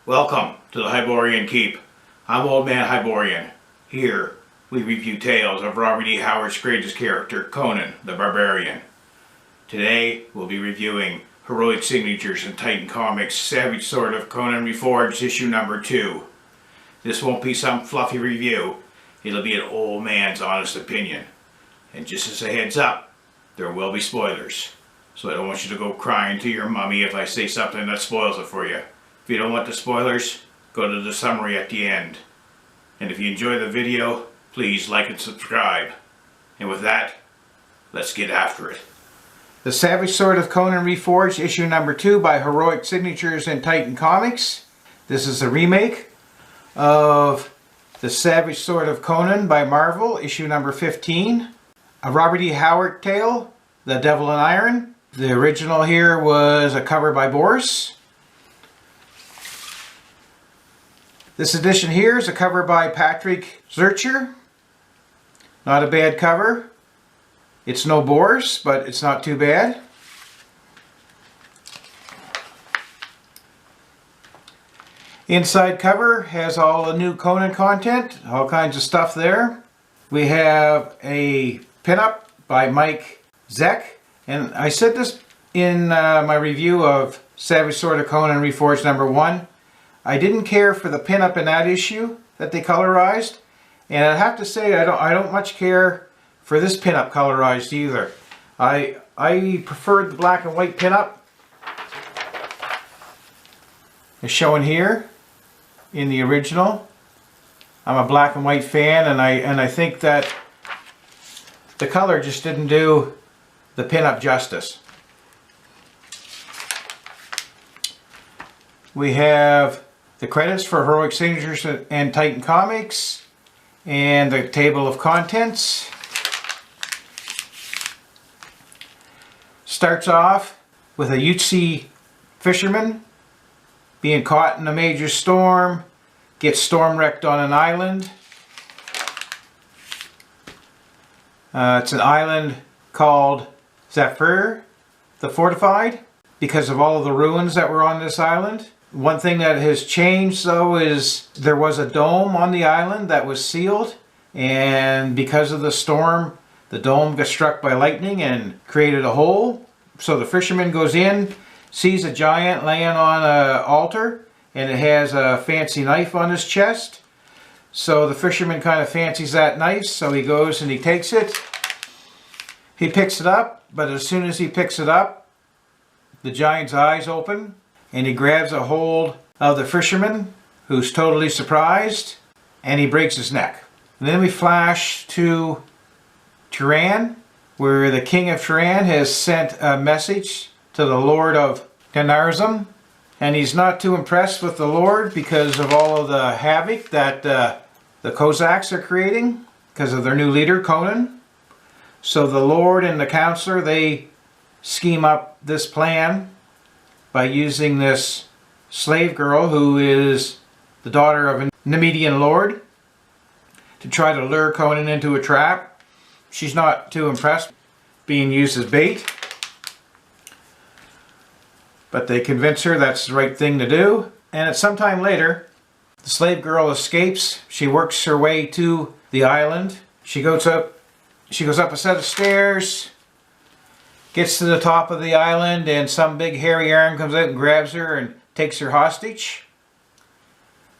Welcome to the Hyborian Keep. I'm Old Man Hyborian. Here, we review tales of Robert E. Howard's greatest character, Conan the Barbarian. Today, we'll be reviewing Heroic Signatures in Titan Comics' Savage Sword of Conan Reforged, issue number 2. This won't be some fluffy review. It'll be an old man's honest opinion. And just as a heads up, there will be spoilers. So I don't want you to go crying to your mommy if I say something that spoils it for you. If you don't want the spoilers, go to the summary at the end. And if you enjoy the video, please like and subscribe. And with that, let's get after it. The Savage Sword of Conan Reforged, issue number 2 by Heroic Signatures in Titan Comics. This is a remake of The Savage Sword of Conan by Marvel, issue number 15. A Robert E. Howard tale, The Devil in Iron. The original here was a cover by Boris. This edition here is a cover by Patrick Zircher. Not a bad cover. It's no Boris, but it's not too bad. Inside cover has all the new Conan content, all kinds of stuff there. We have a pinup by Mike Zeck. And I said this in my review of Savage Sword of Conan Reforged number 1. I didn't care for the pinup in that issue that they colorized. And I have to say I don't much care for this pinup colorized either. I preferred the black and white pinup as shown here in the original. I'm a black and white fan, and I think that the color just didn't do the pinup justice. We have the credits for Heroic Signatures and Titan Comics and the table of contents. Starts off with a Ute fisherman being caught in a major storm, gets storm wrecked on an island. It's an island called Zephyr, the Fortified, because of all of the ruins that were on this island. One thing that has changed though is there was a dome on the island that was sealed, and because of the storm the dome got struck by lightning and created a hole. So the fisherman goes in, sees a giant laying on an altar, and it has a fancy knife on his chest. So the fisherman kind of fancies that knife, so he goes and he takes it. He picks it up, but as soon as he picks it up, the giant's eyes open, and he grabs a hold of the fisherman, who's totally surprised, and he breaks his neck. And then we flash to Turan, where the king of Turan has sent a message to the lord of Kanarzm, and he's not too impressed with the lord because of all of the havoc that the Cossacks are creating because of their new leader, Conan. So the lord and the counselor, they scheme up this plan by using this slave girl who is the daughter of a Nemedian lord to try to lure Conan into a trap. She's not too impressed being used as bait, but they convince her that's the right thing to do. And at some time later, the slave girl escapes. She works her way to the island. She goes up a set of stairs, gets to the top of the island, and some big hairy arm comes out and grabs her and takes her hostage.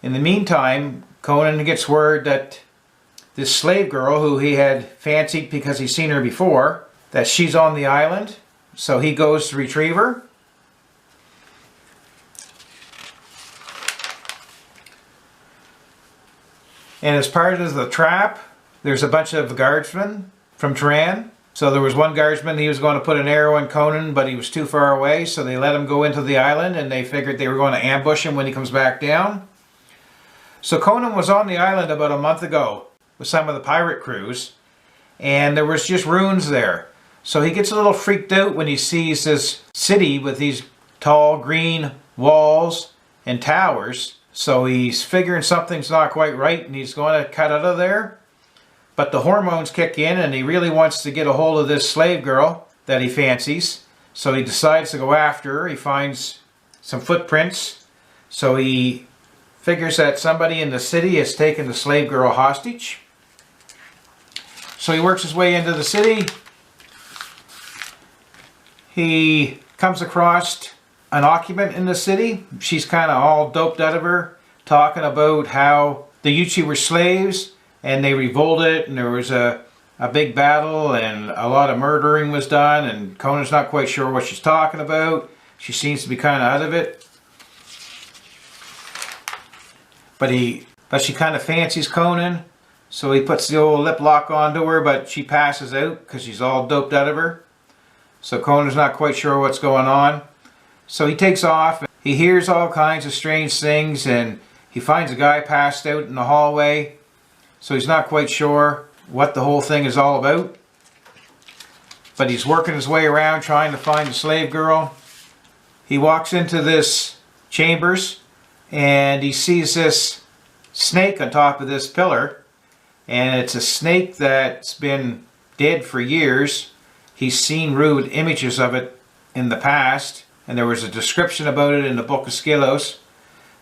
In the meantime, Conan gets word that this slave girl, who he had fancied because he's seen her before, that she's on the island. So he goes to retrieve her. And as part of the trap, there's a bunch of guardsmen from Turan. So there was one guardsman, he was going to put an arrow in Conan, but he was too far away, so they let him go into the island, and they figured they were going to ambush him when he comes back down. So Conan was on the island about a month ago with some of the pirate crews, and there was just ruins there. So he gets a little freaked out when he sees this city with these tall green walls and towers. So he's figuring something's not quite right, and he's going to cut out of there. But the hormones kick in, and he really wants to get a hold of this slave girl that he fancies. So he decides to go after her. He finds some footprints. So he figures that somebody in the city has taken the slave girl hostage. So he works his way into the city. He comes across an occupant in the city. She's kind of all doped out of her, talking about how the Yuchi were slaves and they revolted and there was a big battle and a lot of murdering was done, and Conan's not quite sure what she's talking about. She seems to be kind of out of it. But she kind of fancies Conan, so he puts the old lip lock onto her, but she passes out because she's all doped out of her. So Conan's not quite sure what's going on. So he takes off. He hears all kinds of strange things, and he finds a guy passed out in the hallway. So he's not quite sure what the whole thing is all about. But he's working his way around trying to find the slave girl. He walks into this chambers and he sees this snake on top of this pillar. And it's a snake that's been dead for years. He's seen rude images of it in the past, and there was a description about it in the book of Skelos.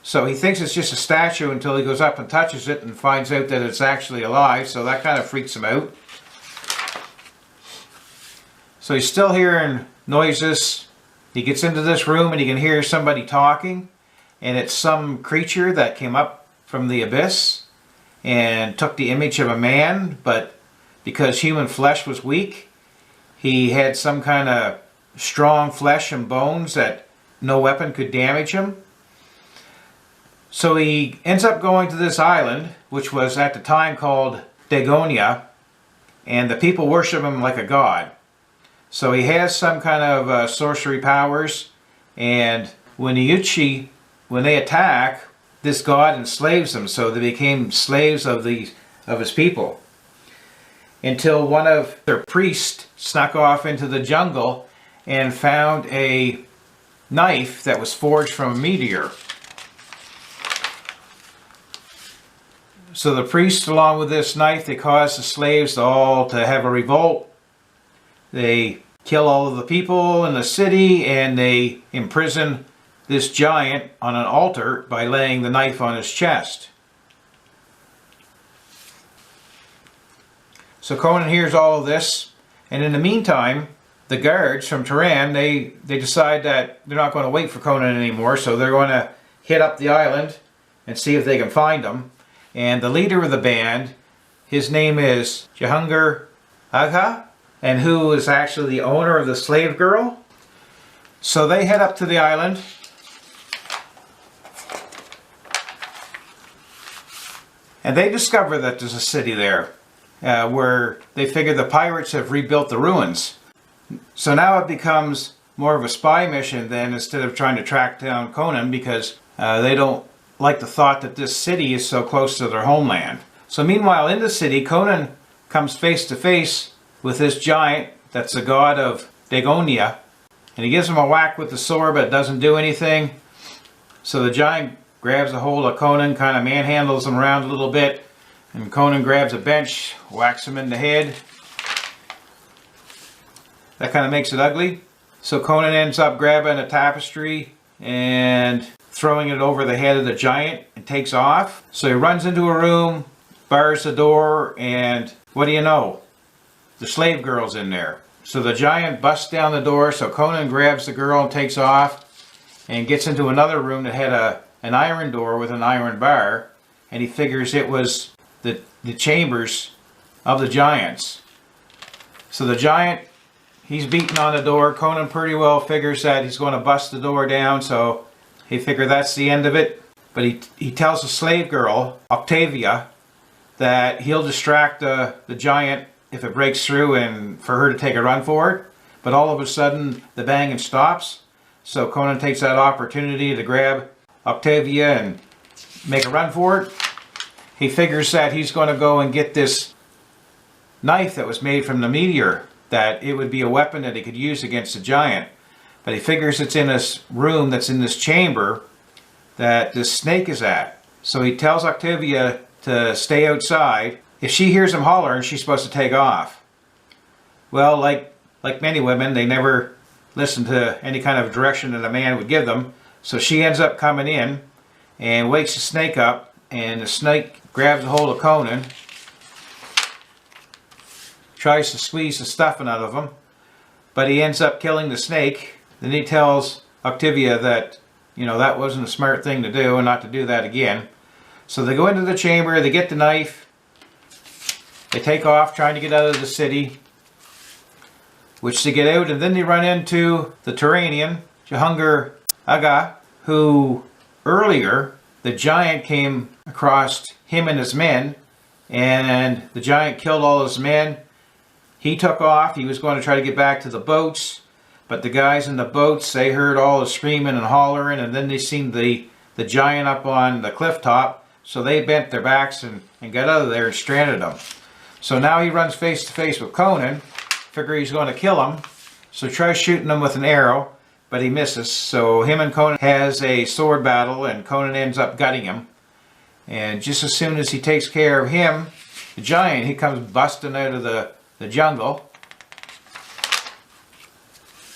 So he thinks it's just a statue until he goes up and touches it and finds out that it's actually alive, so that kind of freaks him out. So he's still hearing noises. He gets into this room and he can hear somebody talking, and it's some creature that came up from the abyss and took the image of a man, but because human flesh was weak, he had some kind of strong flesh and bones that no weapon could damage him. So he ends up going to this island, which was at the time called Dagonia, and the people worship him like a god. So he has some kind of sorcery powers, and when the Yuchi, when they attack, this god enslaves them, so they became slaves of his people. Until one of their priests snuck off into the jungle and found a knife that was forged from a meteor. So the priests, along with this knife, they caused the slaves all to have a revolt. They kill all of the people in the city, and they imprison this giant on an altar by laying the knife on his chest. So Conan hears all of this, and in the meantime, the guards from Tehran, they decide that they're not going to wait for Conan anymore, so they're going to hit up the island and see if they can find him. And the leader of the band, his name is Jahangir Agha, and who is actually the owner of the slave girl. So they head up to the island. And they discover that there's a city there, where they figure the pirates have rebuilt the ruins. So now it becomes more of a spy mission then, instead of trying to track down Conan, because they don't like the thought that this city is so close to their homeland. So meanwhile, in the city, Conan comes face to face with this giant that's the god of Dagonia, and he gives him a whack with the sword, but it doesn't do anything. So the giant grabs a hold of Conan, kind of manhandles him around a little bit, and Conan grabs a bench, whacks him in the head. That kind of makes it ugly. So Conan ends up grabbing a tapestry and throwing it over the head of the giant and takes off. So he runs into a room, bars the door, and what do you know? The slave girl's in there. So the giant busts down the door, so Conan grabs the girl and takes off and gets into another room that had an iron door with an iron bar, and he figures it was the chambers of the giants. So the giant, he's beating on the door. Conan pretty well figures that he's going to bust the door down, so he figures that's the end of it. But he tells the slave girl, Octavia, that he'll distract the giant if it breaks through, and for her to take a run for it. But all of a sudden the banging stops, so Conan takes that opportunity to grab Octavia and make a run for it. He figures that he's going to go and get this knife that was made from the meteor, that it would be a weapon that he could use against the giant. But he figures it's in this room that's in this chamber that this snake is at. So he tells Octavia to stay outside. If she hears him hollering, she's supposed to take off. Well, like many women, they never listen to any kind of direction that a man would give them. So she ends up coming in, and wakes the snake up, and the snake grabs a hold of Conan, tries to squeeze the stuffing out of him, but he ends up killing the snake. Then he tells Octavia that, you know, that wasn't a smart thing to do and not to do that again. So they go into the chamber, they get the knife, they take off trying to get out of the city, which they get out, and then they run into the Turanian, Jahangir Aga, who earlier the giant came across him and his men, and the giant killed all his men. He took off. He was going to try to get back to the boats, but the guys in the boats, they heard all the screaming and hollering, and then they seen the giant up on the cliff top, so they bent their backs and got out of there and stranded him. So now he runs face to face with Conan, figure he's going to kill him, so he tries shooting him with an arrow, but he misses. So him and Conan has a sword battle, and Conan ends up gutting him. And just as soon as he takes care of him, the giant, he comes busting out of the jungle.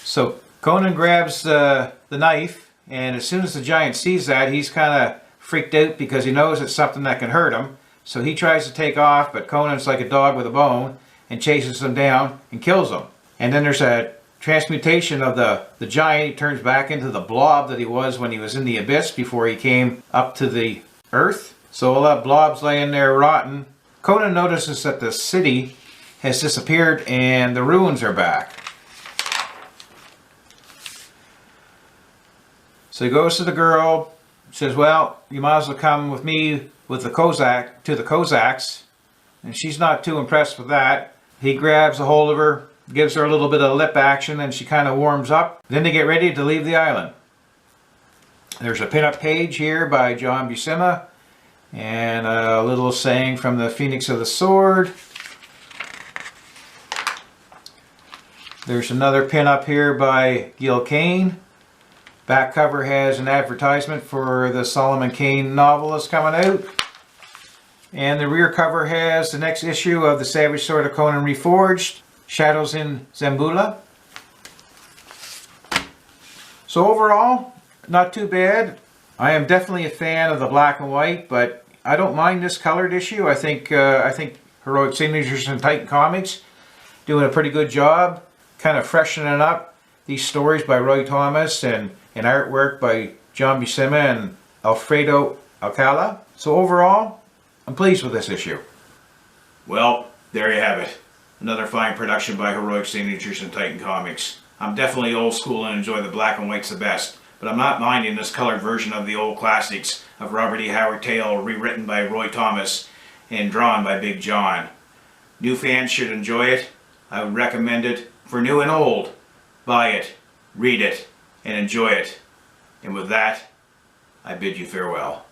So Conan grabs the knife, and as soon as the giant sees that, he's kind of freaked out because he knows it's something that can hurt him. So he tries to take off, but Conan's like a dog with a bone and chases him down and kills him. And then there's a transmutation of the giant. He turns back into the blob that he was when he was in the abyss before he came up to the earth. So all that blob's laying there rotten. Conan notices that the city has disappeared and the ruins are back. So he goes to the girl, says, well, you might as well come with me with the Kozak to the Cossacks. And she's not too impressed with that. He grabs a hold of her, gives her a little bit of lip action, and she kind of warms up. Then they get ready to leave the island. There's a pin-up page here by John Buscema, and a little saying from the Phoenix of the Sword. There's another pin-up here by Gil Kane. Back cover has an advertisement for the Solomon Kane novel that's coming out. And the rear cover has the next issue of the Savage Sword of Conan Reforged, Shadows in Zambula. So overall, not too bad. I am definitely a fan of the black and white, but I don't mind this colored issue. I think Heroic Signatures and Titan Comics doing a pretty good job, kind of freshening up these stories by Roy Thomas and artwork by John Buscema and Alfredo Alcala. So overall, I'm pleased with this issue. Well, there you have it. Another fine production by Heroic Signatures and Titan Comics. I'm definitely old school and enjoy the black and whites the best, but I'm not minding this colored version of the old classics of Robert E. Howard tale rewritten by Roy Thomas and drawn by Big John. New fans should enjoy it. I would recommend it for new and old. Buy it, read it, and enjoy it. And with that, I bid you farewell.